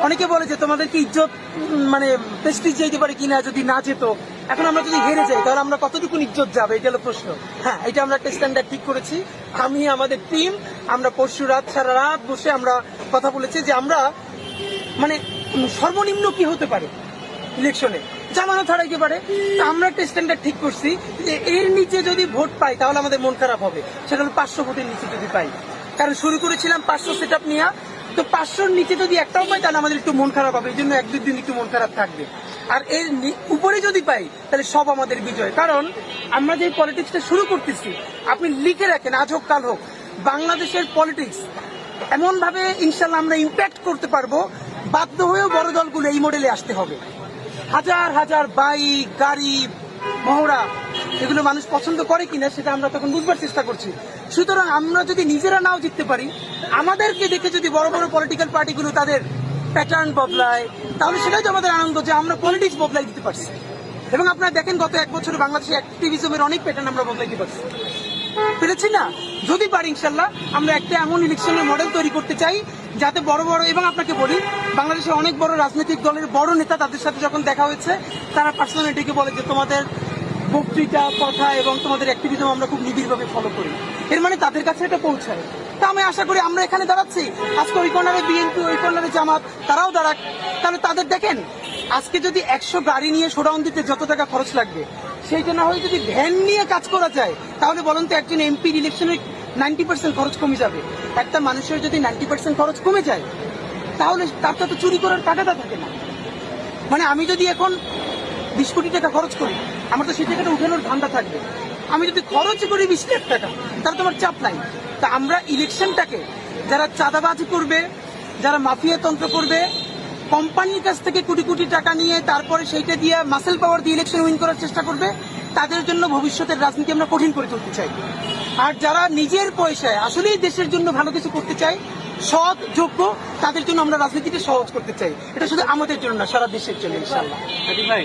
অনেকে বলে যে তোমাদের কি ইজ্জত মানে প্রেস্টিজ যেতে পারে কিনা যদি না যেত। এখন আমরা যদি হেরে যাই তাহলে আমরা কতটুকু ইজ্জত যাবে, এটা হলো প্রশ্ন। হ্যাঁ, এটা আমরা একটা স্ট্যান্ডার্ড ঠিক করেছি। আমি আমাদের টিম আমরা পরশু রাত সারা রাত বসে আমরা কথা বলেছি যে আমরা মানে সর্বনিম্ন কি হতে পারে ইলেকশনে, জামানত হারাইতে পারে। তা আমরা একটা স্ট্যান্ডার্ড ঠিক করছি যে এর নিচে যদি ভোট পাই তাহলে আমাদের মন খারাপ হবে, সেটা হলো 500 ভোটের নিচে যদি পাই। কারণ শুরু করেছিলাম 500 সেট আপ নিয়ে, তো 500-র নিচে যদি একটাও পাই তাহলে আমাদের একটু মন খারাপ হবে, এই জন্য 1-2 দিন একটু মন খারাপ থাকবে। আর এর উপরে যদি পাই তাহলে সব আমাদের বিজয়। কারণ আমরা যে পলিটিক্সটা শুরু করতেছি, আপনি লিখে রাখেন আজ হোক কাল হোক, বাংলাদেশের পলিটিক্স এমন ভাবে ইনশাল্লাহ আমরা ইম্প্যাক্ট করতে পারবো, বাধ্য হয়েও বড় দলগুলো এই মডেলে আসতে হবে। হাজার হাজার বাইক গাড়ি মহড়া এগুলো মানুষ পছন্দ করে কিনা সেটা আমরা তখন বুঝবার চেষ্টা করছি। সুতরাং আমরা যদি নিজেরা নাও জিততে পারি, আমাদেরকে দেখে যদি বড় বড় পলিটিক্যাল পার্টিগুলো তাদের প্যাটার্ন বদলায়, তাহলে সেটাই তো আমাদের আনন্দ যে আমরা পলিটিক্স বদলাই দিতে পারছি। এবং আপনারা দেখেন গত 1 বছরে বাংলাদেশে অ্যাক্টিভিজমের অনেক প্যাটার্ন আমরা বদলাইতে পারছি, পেরেছি না? যদি পারি ইনশাল্লাহ আমরা একটা এমন ইলেকশনের মডেল তৈরি করতে চাই যাতে বড় বড়, এবং আপনাকে বলি বাংলাদেশের অনেক বড় রাজনৈতিক দলের বড় নেতা তাদের সাথে যখন দেখা হয়েছে তারা পার্সোনালি ডেকে বলে যে তোমাদের বক্তৃতা কথা এবং তোমাদের অ্যাক্টিভিজম আমরা খুব নিবিড়ভাবে ফলো করি। এর মানে তাদের কাছে এটা পৌঁছায়। তা আমি আশা করি আমরা এখানে দাঁড়াচ্ছি, আজকে ওই কর্নারে বিএনপি, ওই কর্নারে জামাত, তারাও দাঁড়াক। তাহলে তাদের দেখেন আজকে যদি 100 গাড়ি নিয়ে শোডাউন দিতে যত টাকা খরচ লাগবে, সেইটা না হয় যদি ভ্যান নিয়ে কাজ করা যায়, তাহলে বলুন তো একজন এমপির ইলেকশনে 90% খরচ কমে যাবে। একটা মানুষের যদি 90% খরচ কমে যায় তাহলে তার তো চুরি করার টাকাটা থাকে না। মানে আমি যদি এখন 20 কোটি টাকা খরচ করি, আমার তো সেই টাকাটা উঠানোর ধান্দা থাকবে। আমি যদি খরচ করি 20 লাখ টাকা, তাহলে তোমার চাপ নাই। তা আমরা ইলেকশনটাকে যারা চাঁদাবাজি করবে, যারা মাফিয়া তন্ত্র করবে, কোম্পানির কাছ থেকে কোটি কোটি টাকা নিয়ে তারপরে সেইটা দিয়ে মাসেল পাওয়ার দিয়ে ইলেকশন উইন করার চেষ্টা করবে, তাদের জন্য ভবিষ্যতের রাজনীতি আমরা কঠিন করে তুলতে চাই। আর যারা নিজের পয়সায় আসলেই দেশের জন্য ভালো কিছু করতে চায়, সৎ যোগ্য, তাদের জন্য আমরা রাজনীতিটা সহজ করতে চাই। এটা শুধু আমাদের জন্য না, সারা দেশের জন্য ইনশাআল্লাহ। ভাই